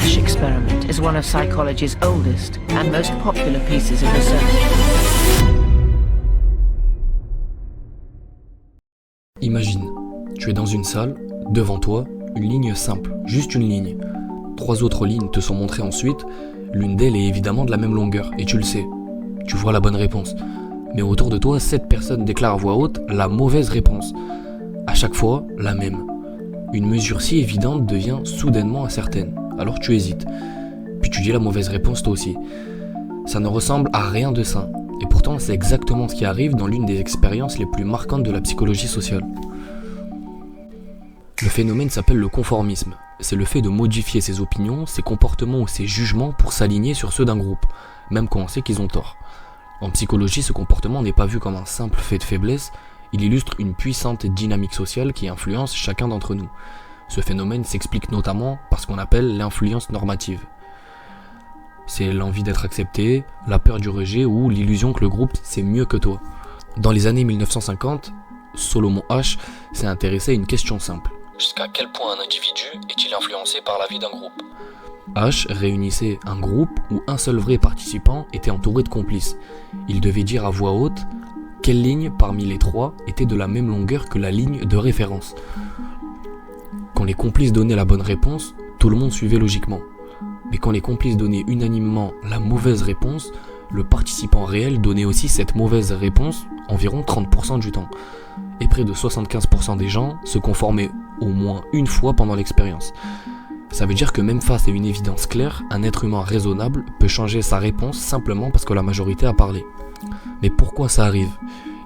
Asch experiment is one of psychology's oldest and most popular pieces of research. Imagine, tu es dans une salle, devant toi, une ligne simple, juste une ligne. 3 autres lignes te sont montrées ensuite, l'une d'elles est évidemment de la même longueur, et tu le sais. Tu vois la bonne réponse. Mais autour de toi, 7 personnes déclarent à voix haute la mauvaise réponse. À chaque fois, la même. Une mesure si évidente devient soudainement incertaine. Alors tu hésites. Puis tu dis la mauvaise réponse toi aussi. Ça ne ressemble à rien de sain. Et pourtant, c'est exactement ce qui arrive dans l'une des expériences les plus marquantes de la psychologie sociale. Le phénomène s'appelle le conformisme. C'est le fait de modifier ses opinions, ses comportements ou ses jugements pour s'aligner sur ceux d'un groupe, même quand on sait qu'ils ont tort. En psychologie, ce comportement n'est pas vu comme un simple fait de faiblesse, il illustre une puissante dynamique sociale qui influence chacun d'entre nous. Ce phénomène s'explique notamment par ce qu'on appelle l'influence normative. C'est l'envie d'être accepté, la peur du rejet ou l'illusion que le groupe sait mieux que toi. Dans les années 1950, Solomon Asch s'est intéressé à une question simple. Jusqu'à quel point un individu est-il influencé par la vie d'un groupe ? Asch réunissait un groupe où un seul vrai participant était entouré de complices. Il devait dire à voix haute quelle ligne parmi les 3 était de la même longueur que la ligne de référence. Quand les complices donnaient la bonne réponse, tout le monde suivait logiquement. Mais quand les complices donnaient unanimement la mauvaise réponse, le participant réel donnait aussi cette mauvaise réponse environ 30% du temps. Et près de 75% des gens se conformaient au moins une fois pendant l'expérience. Ça veut dire que même face à une évidence claire, un être humain raisonnable peut changer sa réponse simplement parce que la majorité a parlé. Mais pourquoi ça arrive ?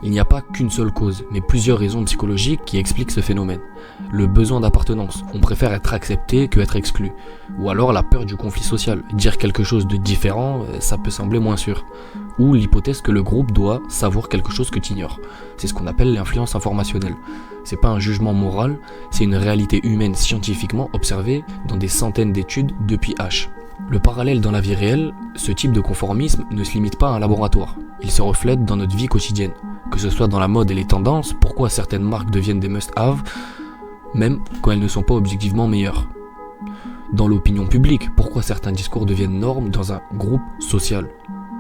Il n'y a pas qu'une seule cause, mais plusieurs raisons psychologiques qui expliquent ce phénomène. Le besoin d'appartenance, on préfère être accepté que être exclu. Ou alors la peur du conflit social, dire quelque chose de différent, ça peut sembler moins sûr. Ou l'hypothèse que le groupe doit savoir quelque chose que tu ignores. C'est ce qu'on appelle l'influence informationnelle. C'est pas un jugement moral, c'est une réalité humaine scientifiquement observée dans des centaines d'études depuis H. Le parallèle dans la vie réelle, ce type de conformisme ne se limite pas à un laboratoire. Il se reflète dans notre vie quotidienne. Que ce soit dans la mode et les tendances, pourquoi certaines marques deviennent des must-have, même quand elles ne sont pas objectivement meilleures. Dans l'opinion publique, pourquoi certains discours deviennent normes dans un groupe social.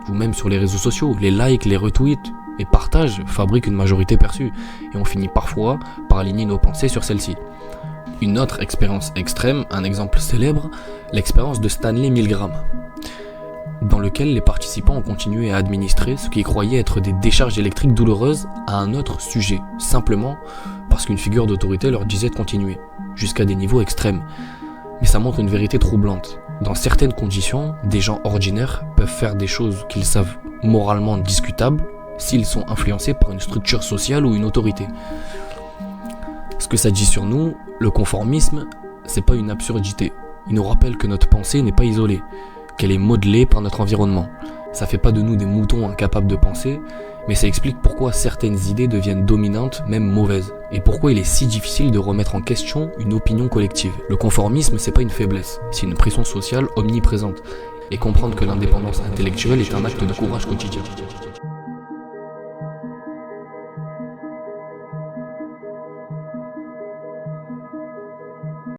Ou même sur les réseaux sociaux, les likes, les retweets et partages fabriquent une majorité perçue, et on finit parfois par aligner nos pensées sur celle-ci. Une autre expérience extrême, un exemple célèbre, l'expérience de Stanley Milgram, dans lequel les participants ont continué à administrer ce qu'ils croyaient être des décharges électriques douloureuses à un autre sujet, simplement parce qu'une figure d'autorité leur disait de continuer, jusqu'à des niveaux extrêmes. Mais ça montre une vérité troublante. Dans certaines conditions, des gens ordinaires peuvent faire des choses qu'ils savent moralement discutables s'ils sont influencés par une structure sociale ou une autorité. Ce que ça dit sur nous, le conformisme, c'est pas une absurdité. Il nous rappelle que notre pensée n'est pas isolée, qu'elle est modelée par notre environnement. Ça fait pas de nous des moutons incapables de penser, mais ça explique pourquoi certaines idées deviennent dominantes, même mauvaises, et pourquoi il est si difficile de remettre en question une opinion collective. Le conformisme, c'est pas une faiblesse, c'est une pression sociale omniprésente, et comprendre que l'indépendance intellectuelle est un acte de courage quotidien.